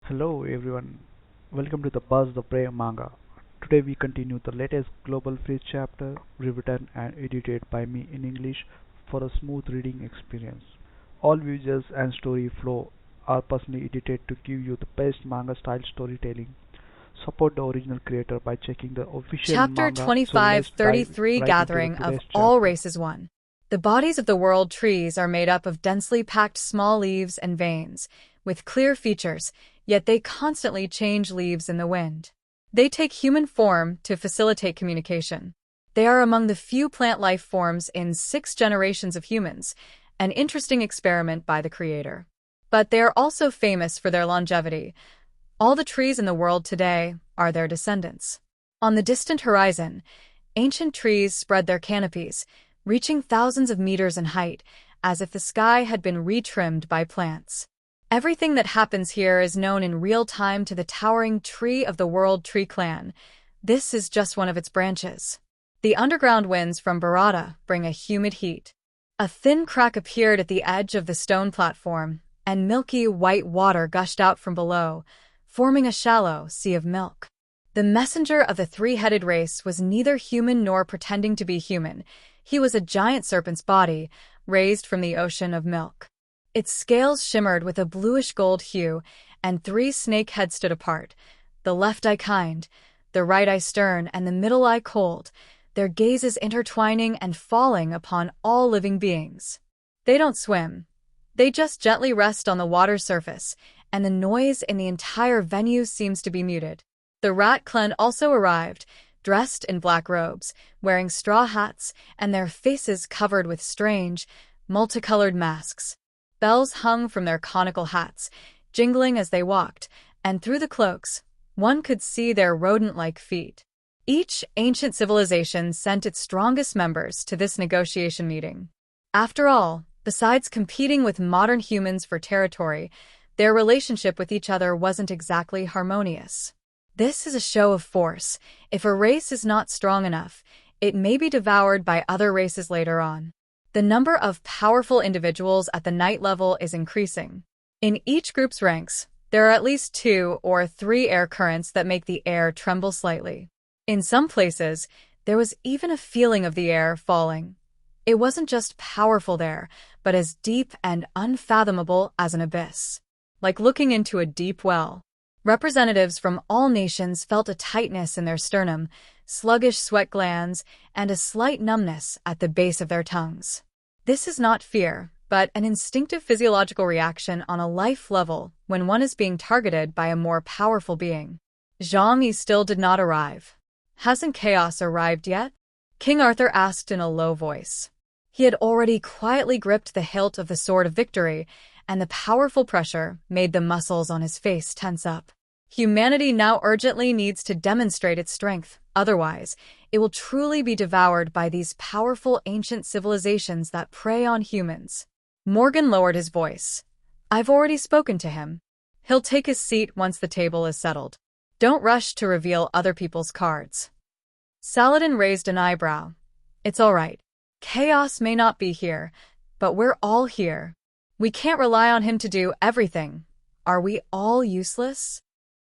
Hello everyone, welcome to the Buzz the Prey Manga. Today we continue the latest Global Freeze chapter, rewritten and edited by me in English for a smooth reading experience. All visuals and story flow are personally edited to give you the best manga style storytelling. Support the original creator by checking the official Chapter manga. So let's dive 2533 right into the Gathering of today's All chapter. Races 1. The bodies of the world trees are made up of densely packed small leaves and veins, with clear features, yet they constantly change leaves in the wind. They take human form to facilitate communication. They are among the few plant life forms in 6 generations of humans, an interesting experiment by the creator. But they are also famous for their longevity. All the trees in the world today are their descendants. On the distant horizon, ancient trees spread their canopies, reaching thousands of meters in height, as if the sky had been retrimmed by plants. Everything that happens here is known in real time to the towering tree of the World Tree Clan. This is just one of its branches. The underground winds from Barada bring a humid heat. A thin crack appeared at the edge of the stone platform, and milky white water gushed out from below, forming a shallow sea of milk. The messenger of the three-headed race was neither human nor pretending to be human. He was a giant serpent's body, raised from the ocean of milk. Its scales shimmered with a bluish-gold hue, and 3 snake heads stood apart, the left eye kind, the right eye stern, and the middle eye cold, their gazes intertwining and falling upon all living beings. They don't swim. They just gently rest on the water's surface, and the noise in the entire venue seems to be muted. The Rat Clan also arrived, dressed in black robes, wearing straw hats, and their faces covered with strange, multicolored masks. Bells hung from their conical hats, jingling as they walked, and through the cloaks, one could see their rodent-like feet. Each ancient civilization sent its strongest members to this negotiation meeting. After all, besides competing with modern humans for territory, their relationship with each other wasn't exactly harmonious. This is a show of force. If a race is not strong enough, it may be devoured by other races later on. The number of powerful individuals at the night level is increasing. In each group's ranks, there are at least 2 or 3 air currents that make the air tremble slightly. In some places, there was even a feeling of the air falling. It wasn't just powerful there, but as deep and unfathomable as an abyss. Like looking into a deep well. Representatives from all nations felt a tightness in their sternum, sluggish sweat glands, and a slight numbness at the base of their tongues. This is not fear, but an instinctive physiological reaction on a life level when one is being targeted by a more powerful being. Zhang Yi still did not arrive. Hasn't Chaos arrived yet? King Arthur asked in a low voice. He had already quietly gripped the hilt of the Sword of Victory, and the powerful pressure made the muscles on his face tense up. Humanity now urgently needs to demonstrate its strength, otherwise, it will truly be devoured by these powerful ancient civilizations that prey on humans. Morgan lowered his voice. I've already spoken to him. He'll take his seat once the table is settled. Don't rush to reveal other people's cards. Saladin raised an eyebrow. It's all right. Chaos may not be here, but we're all here. We can't rely on him to do everything. Are we all useless?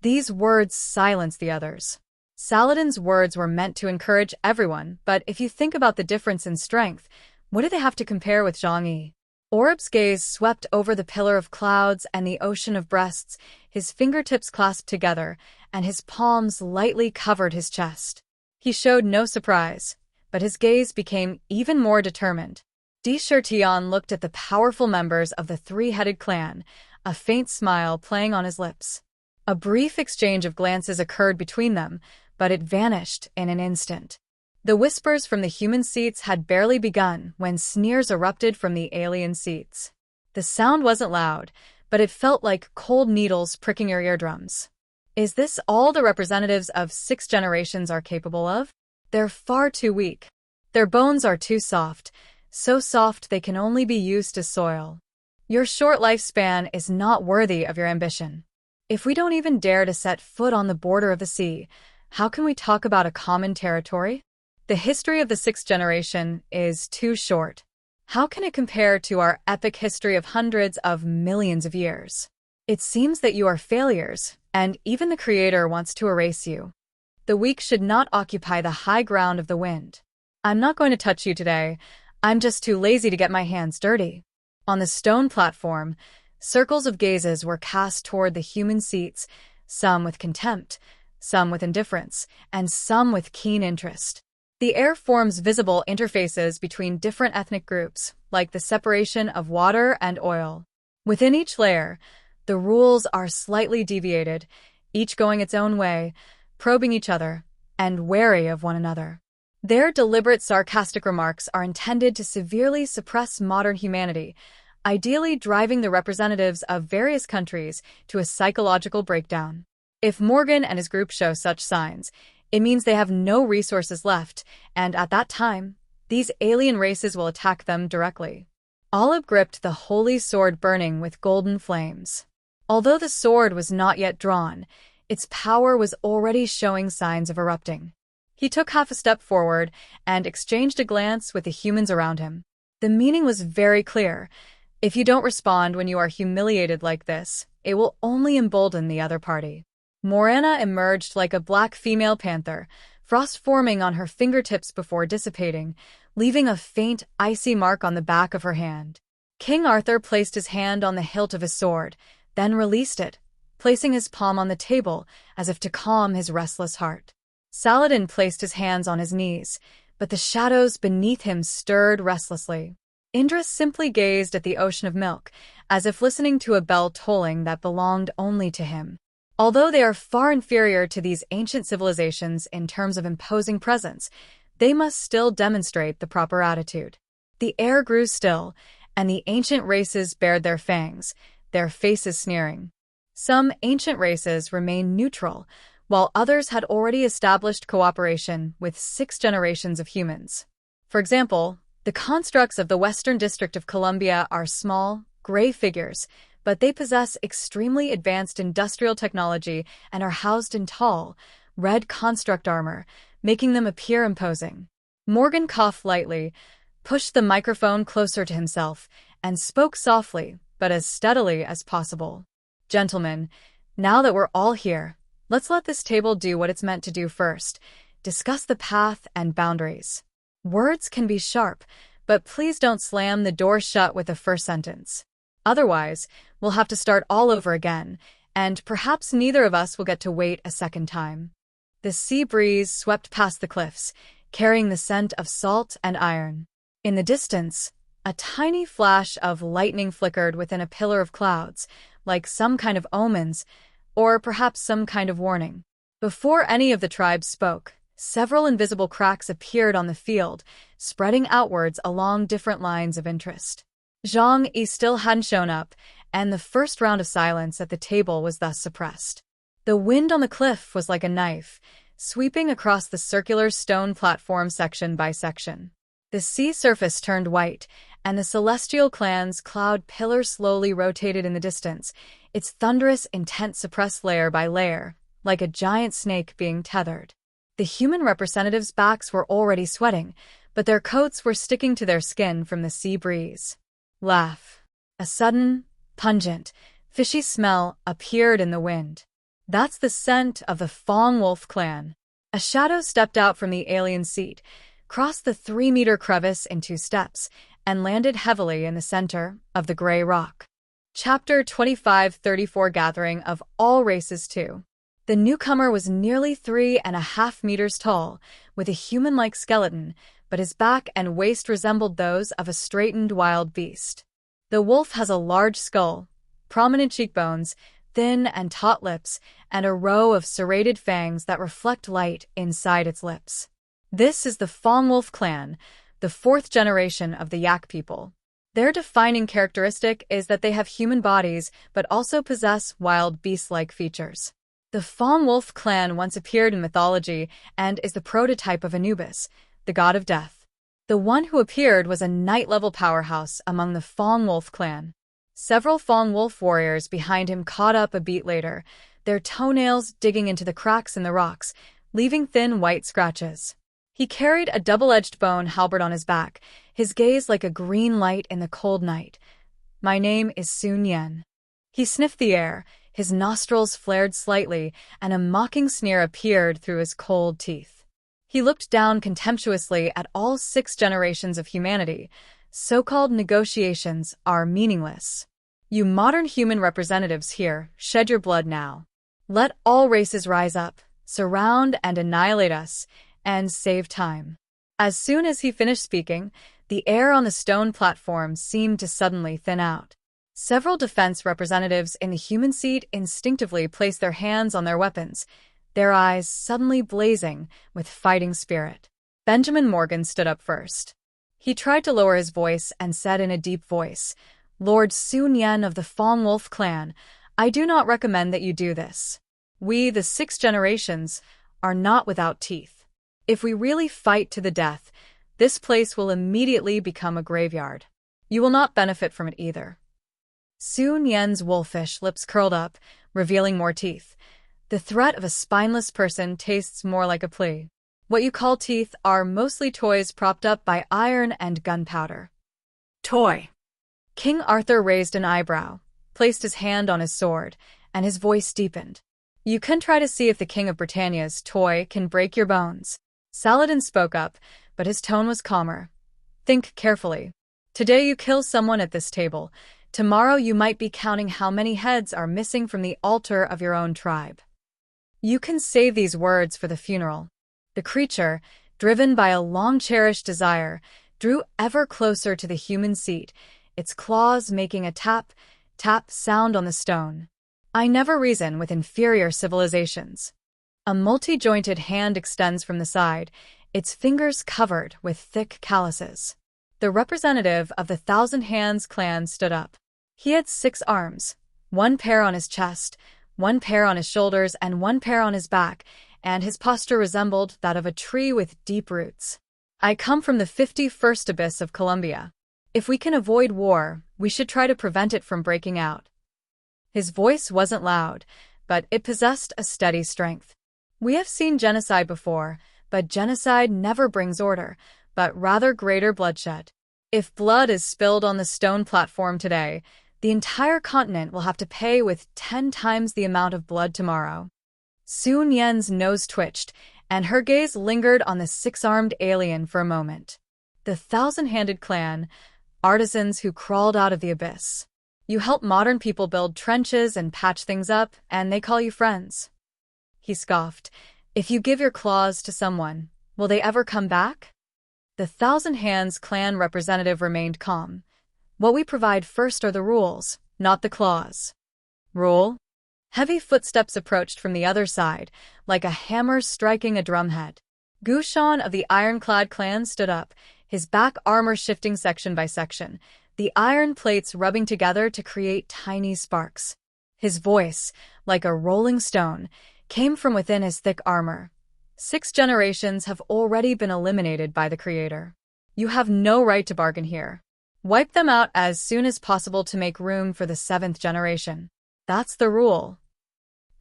These words silenced the others. Saladin's words were meant to encourage everyone, but if you think about the difference in strength, what do they have to compare with Zhang Yi? Orb's gaze swept over the pillar of clouds and the ocean of breasts, his fingertips clasped together, and his palms lightly covered his chest. He showed no surprise, but his gaze became even more determined. Di Shirtian looked at the powerful members of the three-headed clan, a faint smile playing on his lips. A brief exchange of glances occurred between them, but it vanished in an instant. The whispers from the human seats had barely begun when sneers erupted from the alien seats. The sound wasn't loud, but it felt like cold needles pricking your eardrums. Is this all the representatives of 6 generations are capable of? They're far too weak. Their bones are too soft, so soft they can only be used as soil. Your short lifespan is not worthy of your ambition. If we don't even dare to set foot on the border of the sea, how can we talk about a common territory? The history of the 6th generation is too short. How can it compare to our epic history of hundreds of millions of years? It seems that you are failures, and even the Creator wants to erase you. The weak should not occupy the high ground of the wind. I'm not going to touch you today. I'm just too lazy to get my hands dirty. On the stone platform, circles of gazes were cast toward the human seats, some with contempt, some with indifference, and some with keen interest. The air forms visible interfaces between different ethnic groups, like the separation of water and oil. Within each layer, the rules are slightly deviated, each going its own way, probing each other, and wary of one another. Their deliberate sarcastic remarks are intended to severely suppress modern humanity, ideally driving the representatives of various countries to a psychological breakdown. If Morgan and his group show such signs, it means they have no resources left, and at that time, these alien races will attack them directly. Olive gripped the holy sword burning with golden flames. Although the sword was not yet drawn, its power was already showing signs of erupting. He took half a step forward and exchanged a glance with the humans around him. The meaning was very clear. If you don't respond when you are humiliated like this, it will only embolden the other party. Morena emerged like a black female panther, frost forming on her fingertips before dissipating, leaving a faint, icy mark on the back of her hand. King Arthur placed his hand on the hilt of his sword, then released it, placing his palm on the table as if to calm his restless heart. Saladin placed his hands on his knees, but the shadows beneath him stirred restlessly. Indra simply gazed at the ocean of milk, as if listening to a bell tolling that belonged only to him. Although they are far inferior to these ancient civilizations in terms of imposing presence, they must still demonstrate the proper attitude. The air grew still, and the ancient races bared their fangs, their faces sneering. Some ancient races remained neutral, while others had already established cooperation with 6 generations of humans. For example, the constructs of the Western District of Columbia are small, gray figures, but they possess extremely advanced industrial technology and are housed in tall, red construct armor, making them appear imposing. Morgan coughed lightly, pushed the microphone closer to himself, and spoke softly, but as steadily as possible. Gentlemen, now that we're all here, let's let this table do what it's meant to do first. Discuss the path and boundaries. Words can be sharp, but please don't slam the door shut with the first sentence. Otherwise, we'll have to start all over again, and perhaps neither of us will get to wait a second time. The sea breeze swept past the cliffs, carrying the scent of salt and iron. In the distance, a tiny flash of lightning flickered within a pillar of clouds, like some kind of omens, or perhaps some kind of warning. Before any of the tribes spoke, several invisible cracks appeared on the field, spreading outwards along different lines of interest. Zhang Yi still hadn't shown up, and the first round of silence at the table was thus suppressed. The wind on the cliff was like a knife, sweeping across the circular stone platform section by section. The sea surface turned white, and the celestial clan's cloud pillar slowly rotated in the distance, its thunderous intent suppressed layer by layer, like a giant snake being tethered. The human representatives' backs were already sweating, but their coats were sticking to their skin from the sea breeze. Laugh. A sudden, pungent, fishy smell appeared in the wind. That's the scent of the Fong Wolf clan. A shadow stepped out from the alien seat, crossed the 3-meter crevice in 2 steps, and landed heavily in the center of the gray rock. Chapter 25-34 Gathering of All Races 2. The newcomer was nearly 3.5 meters tall, with a human-like skeleton, but his back and waist resembled those of a straightened wild beast. The wolf has a large skull, prominent cheekbones, thin and taut lips, and a row of serrated fangs that reflect light inside its lips. This is the Fong Wolf clan, the 4th generation of the Yak people. Their defining characteristic is that they have human bodies but also possess wild beast-like features. The Fong Wolf clan once appeared in mythology and is the prototype of Anubis, the god of death. The one who appeared was a knight-level powerhouse among the Fong Wolf clan. Several Fong Wolf warriors behind him caught up a beat later, their toenails digging into the cracks in the rocks, leaving thin white scratches. He carried a double-edged bone halberd on his back, his gaze like a green light in the cold night. My name is Sun Yen. He sniffed the air, his nostrils flared slightly, and a mocking sneer appeared through his cold teeth. He looked down contemptuously at all 6 generations of humanity. So-called negotiations are meaningless. You modern human representatives here, shed your blood now. Let all races rise up, surround and annihilate us, and save time. As soon as he finished speaking, the air on the stone platform seemed to suddenly thin out. Several defense representatives in the human seat instinctively placed their hands on their weapons, their eyes suddenly blazing with fighting spirit. Benjamin Morgan stood up first. He tried to lower his voice and said in a deep voice, "Lord Sun Yen of the Fong Wolf clan, I do not recommend that you do this. We, the 6 generations, are not without teeth. If we really fight to the death, this place will immediately become a graveyard. You will not benefit from it either." Sun Yen's wolfish lips curled up, revealing more teeth. The threat of a spineless person tastes more like a plea. What you call teeth are mostly toys propped up by iron and gunpowder. Toy. King Arthur raised an eyebrow, placed his hand on his sword, and his voice deepened. You can try to see if the King of Britannia's toy can break your bones. Saladin spoke up, but his tone was calmer. Think carefully. Today you kill someone at this table. Tomorrow you might be counting how many heads are missing from the altar of your own tribe. You can save these words for the funeral. The creature, driven by a long-cherished desire, drew ever closer to the human seat, its claws making a tap, tap sound on the stone. I never reason with inferior civilizations. A multi-jointed hand extends from the side, its fingers covered with thick calluses. The representative of the Thousand Hands clan stood up. He had 6 arms, 1 pair on his chest, 1 pair on his shoulders, and 1 pair on his back, and his posture resembled that of a tree with deep roots. I come from the 51st abyss of Colombia. If we can avoid war, we should try to prevent it from breaking out. His voice wasn't loud, but it possessed a steady strength. We have seen genocide before, but genocide never brings order, but rather greater bloodshed. If blood is spilled on the stone platform today, the entire continent will have to pay with 10 times the amount of blood tomorrow. Sun Yen's nose twitched, and her gaze lingered on the 6-armed alien for a moment. The Thousand-Handed Clan, artisans who crawled out of the abyss. You help modern people build trenches and patch things up, and they call you friends. He scoffed. If you give your claws to someone, will they ever come back? The Thousand Hands clan representative remained calm. What we provide first are the rules, not the claws. Rule? Heavy footsteps approached from the other side, like a hammer striking a drumhead. Gu Shan of the Ironclad clan stood up, his back armor shifting section by section, the iron plates rubbing together to create tiny sparks. His voice, like a rolling stone, came from within his thick armor. 6 generations have already been eliminated by the Creator. You have no right to bargain here. Wipe them out as soon as possible to make room for the 7th generation. That's the rule.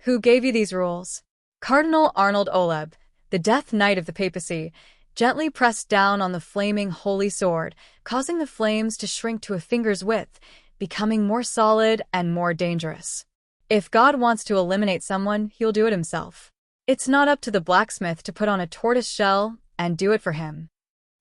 Who gave you these rules? Cardinal Arnold Oleb, the Death Knight of the Papacy, gently pressed down on the flaming holy sword, causing the flames to shrink to a finger's width, becoming more solid and more dangerous. If God wants to eliminate someone, he'll do it himself. It's not up to the blacksmith to put on a tortoise shell and do it for him.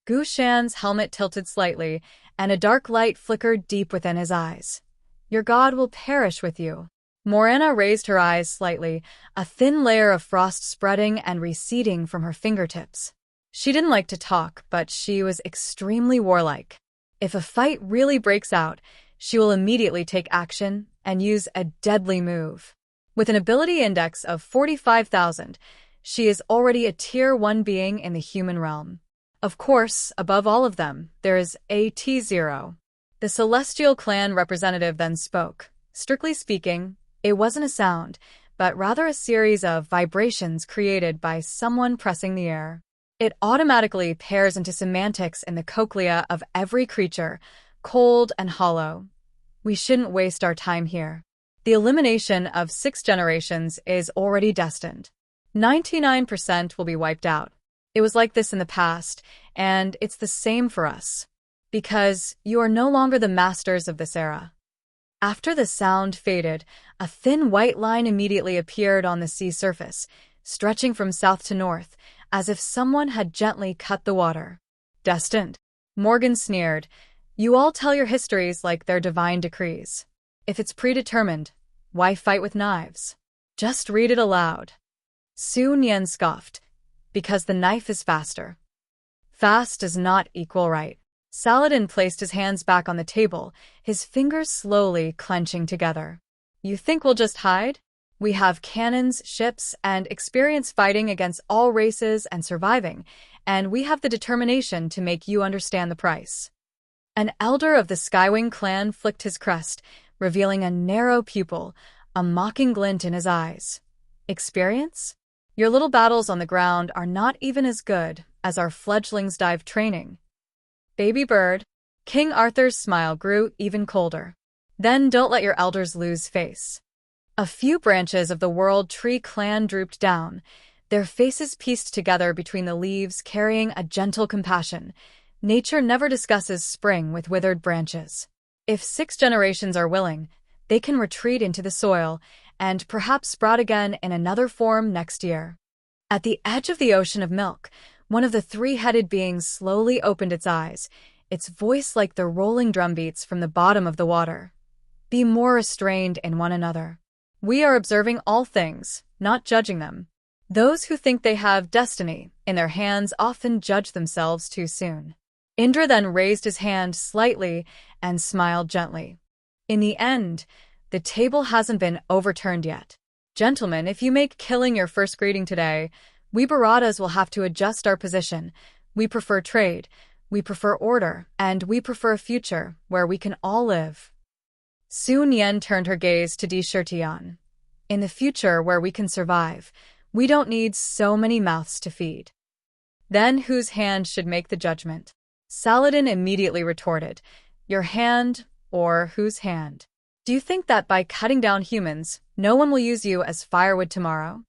Gu Shan's helmet tilted slightly, and a dark light flickered deep within his eyes. Your God will perish with you. Morena raised her eyes slightly, a thin layer of frost spreading and receding from her fingertips. She didn't like to talk, but she was extremely warlike. If a fight really breaks out, she will immediately take action and use a deadly move. With an ability index of 45,000, she is already a Tier 1 being in the human realm. Of course, above all of them, there is a T0. The Celestial Clan representative then spoke. Strictly speaking, it wasn't a sound, but rather a series of vibrations created by someone pressing the air. It automatically pairs into semantics in the cochlea of every creature, cold and hollow. We shouldn't waste our time here. The elimination of 6 generations is already destined. 99% will be wiped out. It was like this in the past, and it's the same for us. Because you are no longer the masters of this era. After the sound faded, a thin white line immediately appeared on the sea surface, stretching from south to north, as if someone had gently cut the water. Destined. Morgan sneered. You all tell your histories like they're divine decrees. If it's predetermined, why fight with knives? Just read it aloud. Su Nian scoffed. Because the knife is faster. Fast does not equal right. Saladin placed his hands back on the table, his fingers slowly clenching together. You think we'll just hide? We have cannons, ships, and experience fighting against all races and surviving, and we have the determination to make you understand the price. An elder of the Skywing clan flicked his crest, revealing a narrow pupil, a mocking glint in his eyes. Experience? Your little battles on the ground are not even as good as our fledglings' dive training. Baby bird. King Arthur's smile grew even colder. Then don't let your elders lose face. A few branches of the World Tree clan drooped down, their faces pieced together between the leaves carrying a gentle compassion. Nature never discusses spring with withered branches. If 6 generations are willing, they can retreat into the soil and perhaps sprout again in another form next year. At the edge of the ocean of milk, one of the 3-headed beings slowly opened its eyes, its voice like the rolling drumbeats from the bottom of the water. Be more restrained in one another. We are observing all things, not judging them. Those who think they have destiny in their hands often judge themselves too soon. Indra then raised his hand slightly and smiled gently. In the end, the table hasn't been overturned yet. Gentlemen, if you make killing your first greeting today, we Baratas will have to adjust our position. We prefer trade, we prefer order, and we prefer a future where we can all live. Su Nian turned her gaze to Di Shirtian. In the future where we can survive, we don't need so many mouths to feed. Then whose hand should make the judgment? Saladin immediately retorted, your hand or whose hand? Do you think that by cutting down humans, no one will use you as firewood tomorrow?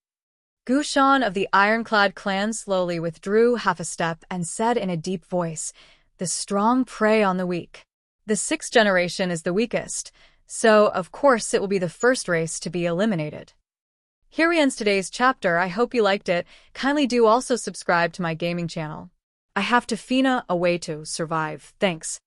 Gushan of the Ironclad clan slowly withdrew half a step and said in a deep voice, the strong prey on the weak. The 6th generation is the weakest, so of course it will be the first race to be eliminated. Here we end today's chapter. I hope you liked it. Kindly do also subscribe to my gaming channel. I have to Fina a way to survive. Thanks.